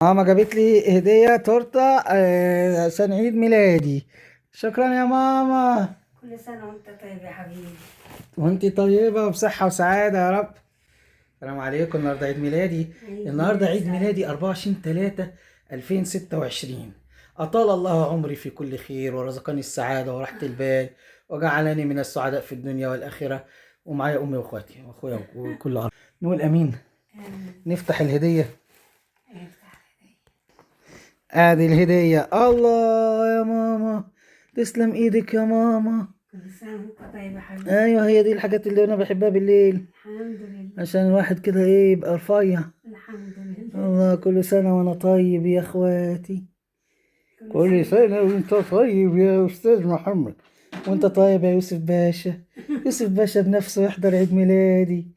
ماما جابت لي هدية تورتة عشان عيد ميلادي. شكرا يا ماما. كل سنة وانت طيب يا حبيبي. وانتي طيبة وبصحة وسعادة يا رب. السلام عليكم. النهاردة عيد ميلادي. عيد النهاردة ميلاد عيد سعيد. ميلادي 24/3/2026. أطال الله عمري في كل خير ورزقني السعادة وراحة البال وجعلني من السعداء في الدنيا والآخرة. ومعايا أمي وأخواتي وأخويا وكل أرض. نقول أمين. نفتح الهدية. ادي الهدية. الله يا ماما، تسلم ايدك يا ماما. كل سنة وانت طيب يا حبيبي. ايوه، هي دي الحاجات اللي انا بحبها بالليل الحمد لله. عشان الواحد كده ايه يبقى رفيع. الحمد لله. الله، كل سنة وانا طيب يا اخواتي. كل سنة وانت طيب يا استاذ محمد. وانت طيب يا يوسف باشا. يوسف باشا بنفسه يحضر عيد ميلادي.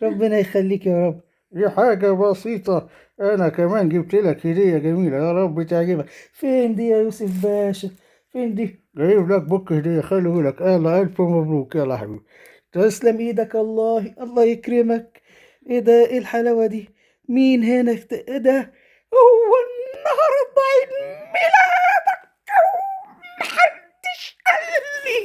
ربنا يخليك يا رب. دي حاجة بسيطة. أنا كمان جبت لك هدية جميلة يا رب تعجبك. فين دي يا يوسف باشا؟ فين دي؟ جايب لك بوك هدية، خليه لك. يلا ألف مبروك يلا حبيبي. تسلم إيدك. الله يكرمك. إيه ده؟ إيه الحلاوة دي؟ مين هنا؟ إيه ده؟ هو النهاردة عيد ميلادك؟ محدش قال لي.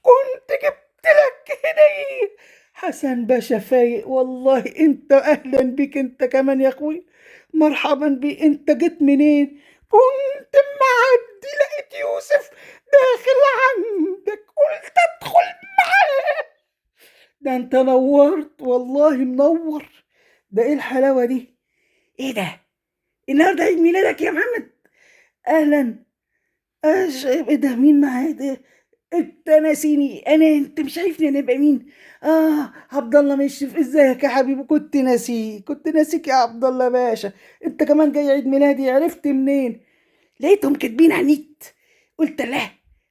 كنت جبت لك هدية. حسن باشا فايق والله. انت اهلا بيك انت كمان يا اخوي. مرحبا بيك. انت جيت منين؟ كنت معدي لقيت يوسف داخل عندك، قلت ادخل معاه. ده انت نورت والله، منور. ده ايه الحلاوة دي؟ ايه ده؟ النهارده عيد ميلادك يا محمد؟ اهلا. ايه ده؟ مين معايا ده؟ انت ناسيني انا؟ انت مش عارفني انا ابقى مين؟ عبد الله مشرف، ازيك يا حبيبي؟ كنت ناسيك يا عبد الله باشا. انت كمان جاي عيد ميلادي؟ عرفت منين؟ لقيتهم كاتبين على النت. قلت لا،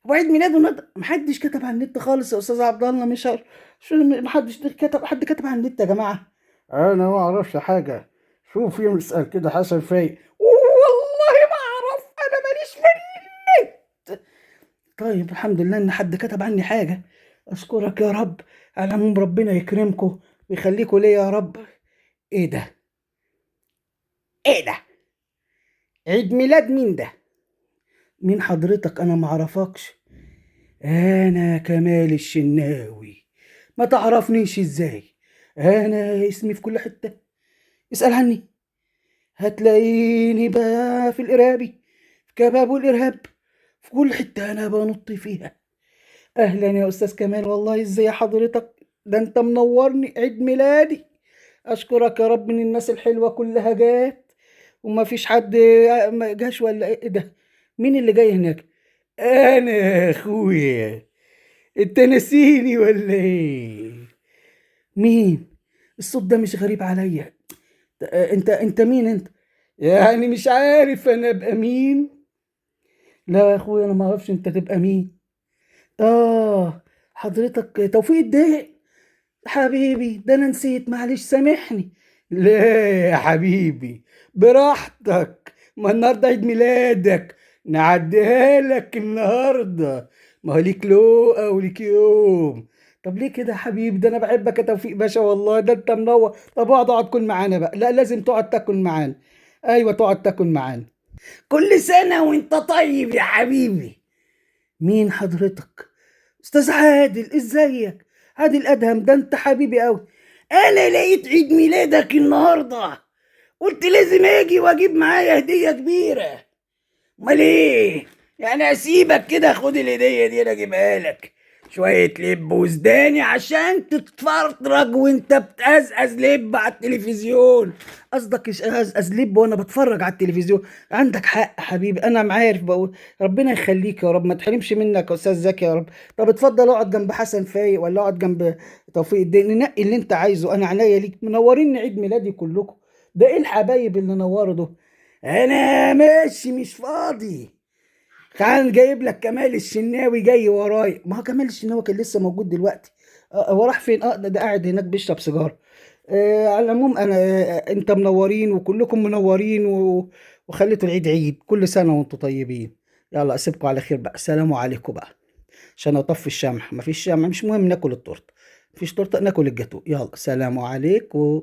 هو عيد ميلاده محدش كتب على النت خالص يا استاذ عبد الله. مش عارف شو، محدش كتب. حد كتب على النت يا جماعه؟ انا ما اعرفش حاجه. شوف يسأل كده حسن فايق. والله ما اعرف، انا ماليش في النت. طيب الحمد لله ان حد كتب عني حاجه. اشكرك يا رب. على العموم ربنا يكرمكم ويخليكم ليا يا رب. ايه ده؟ ايه ده؟ عيد ميلاد مين ده؟ مين حضرتك؟ انا معرفكش. انا كمال الشناوي. ما تعرفنيش ازاي؟ انا اسمي في كل حته. اسال عني. هتلاقيني بقى في الارهابي، في كباب والارهاب، في كل حته انا بنط فيها. اهلا يا استاذ كمال، والله ازاي حضرتك؟ ده انت منورني عيد ميلادي. اشكرك يا رب ان الناس الحلوه كلها جات وما فيش حد ما جاش. ولا ايه ده؟ مين اللي جاي هناك؟ انا يا اخويا. انت نسيني ولا ايه؟ مين؟ الصوت ده مش غريب عليا. انت مين انت؟ يعني مش عارف انا ابقى مين؟ لا يا اخويا، انا ما اعرفش انت تبقى مين. حضرتك توفيق الدقق؟ حبيبي ده انا نسيت، معلش سامحني. لا يا حبيبي، براحتك. ما النهارده عيد ميلادك، نعديها لك النهارده. ما هو ليك لقا وليك يوم. طب ليه كده يا حبيبي؟ ده انا بحبك يا توفيق باشا والله. ده انت منور. طب اقعد كل معانا بقى. لا، لازم تقعد تاكل معانا. ايوه، تقعد تاكل معانا. كل سنه وانت طيب يا حبيبي. مين حضرتك؟ استاذ عادل، ازيك؟ عادل ادهم، ده انت حبيبي قوي. انا لقيت عيد ميلادك النهارده، قلت لازم اجي واجيب معايا هديه كبيره. امال ايه؟ يعني اسيبك كده؟ خد الهديه دي، انا اجيبها لك. شويه لب وسوداني عشان تتفرج وانت بتقزقز لب على التلفزيون. قصدك اشقزقز لب وانا بتفرج على التلفزيون؟ عندك حق حبيبي، انا عارف بقول. ربنا يخليك يا رب، ما تحرمش منك يا استاذ زكي يا رب. طب اتفضل اقعد جنب حسن فايق ولا اقعد جنب توفيق الدين، نقي اللي انت عايزه. انا عينيا ليك. منورين عيد ميلادي كلكم. ده ايه الحبايب اللي نوروا دول؟ انا ماشي مش فاضي. كان جايب لك كمال الشناوي جاي ورايا. ما هو كمال الشناوي كان لسه موجود دلوقتي. هو راح فين؟ ده قاعد هناك بيشرب سيجاره. على العموم انا انت منورين وكلكم منورين وخليتوا العيد عيد. كل سنه وانتم طيبين. يلا اسيبكم على خير بقى. السلام عليكم بقى. عشان اطفي الشمع. مفيش شمع مش مهم، ناكل التورته. مفيش تورته، ناكل الجاتو. يلا سلام عليكم.